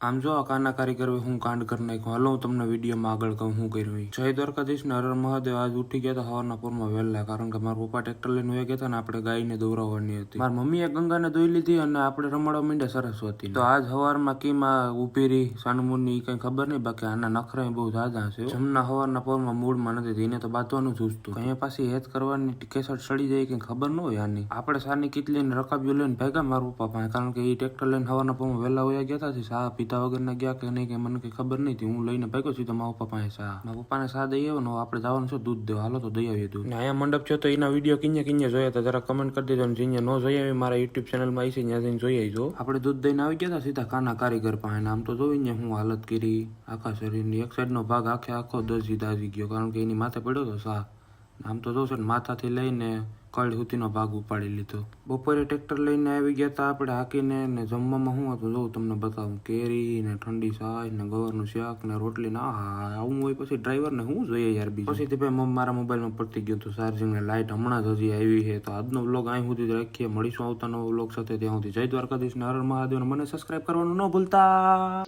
આમ જો આ કાના કારીગર હું કાંડ કરી નાખ્યો. હાલો હું તમને વિડીયોમાં આગળ કહું શું કર્યું. જય દ્વારકાધીશ ને હર મહાદેવ. આજ ઉઠી ગયા હતા સવારના પોરમાં વહેલા, કારણ કે મારા પપ્પા ટ્રેક્ટર લઈને વહી ગયા હતા ને આપણે ગાયને દોરાવવાની હતી. મારી મમ્મીએ ગંગાને દોઈ લીધી અને આપણે રમાડવા માંડ્યા સરસ્વતી. તો આજ સવારમાં કીમાં ઉભી રહી સાનુમુની કઈ ખબર નહીં, બાકી આના નખરા બહુ ઝાઝા છે. જમના સવારના પોરમાં મૂડમાં નથી, એને તો બાંધવાનું જોતું. અહીંયા પાછી હેત કરવાની કેસર સડી જાય કઈ ખબર ન હોય. આની આપણે સાની કેટલી રકાબ્યો લઈને ભાગ્યા મારા પપ્પા પાસે, કારણ કે એ ટ્રેક્ટર લઈને સવારના પોરમાં વહેલા વયા ગયા હતા. સા પીતા વગર ના ગયા કે નહીં કે મને કઈ ખબર નહીં. હું લઈને ભાગ્યો સીધો મારા પપ્પા પાસે સા. મારા પપ્પાને સા દઈ આવ્યો ને આપણે જવાનું છે દૂધ દેવા. હાલો તો દઈ આવીએ દૂધ. અહીંયા મંડપ છે તો એના વિડીયો કિંજે જોયા હતા જરા કમેન્ટ કરી દેજો. જીને ન જોઈ આવી મારા યુટ્યુબ ચેનલમાં આવી છે ત્યાં જઈને જોઈ આવજો. આપણે દૂધ દઈને આવી ગયા હતા સીધા કાના કારીગર પાસે. આમ તો જોઈને હું હાલત કરી આખા શરીરની. એક સાઈડનો ભાગ આખો દસ દાજી ગયો, કારણ કે એની માથે પડ્યો હતો સા. આમ તો જોશે માથાથી લઈને કળ સુધીનો ભાગ ઉપાડી લીધો. બપોરે ટ્રેક્ટર લઈને આવી ગયા હતા આપણે હાકીને. ને જમવામાં શું હતું જોઉં તમને બતાવું. કેરી ને ઠંડી છાશ ને ગવારનું શાક ને રોટલી ને આવું હોય. પછી ડ્રાઈવર ને શું જોઈએ યાર બીજું. પછી ભાઈ મારા મોબાઈલમાં પડતી ગયું હતું ચાર્જિંગ ને લાઇટ હમણાં જ હજી આવી છે. તો આજનો વ્લોગ અહીં સુધી રાખીએ. મળીશું આવતા નવો વ્લોગ સાથે. ત્યાં સુધી જય દ્વારકાધીશ ને હર મહાદેવ. મને સબસ્ક્રાઇબ કરવાનું ન ભૂલતા.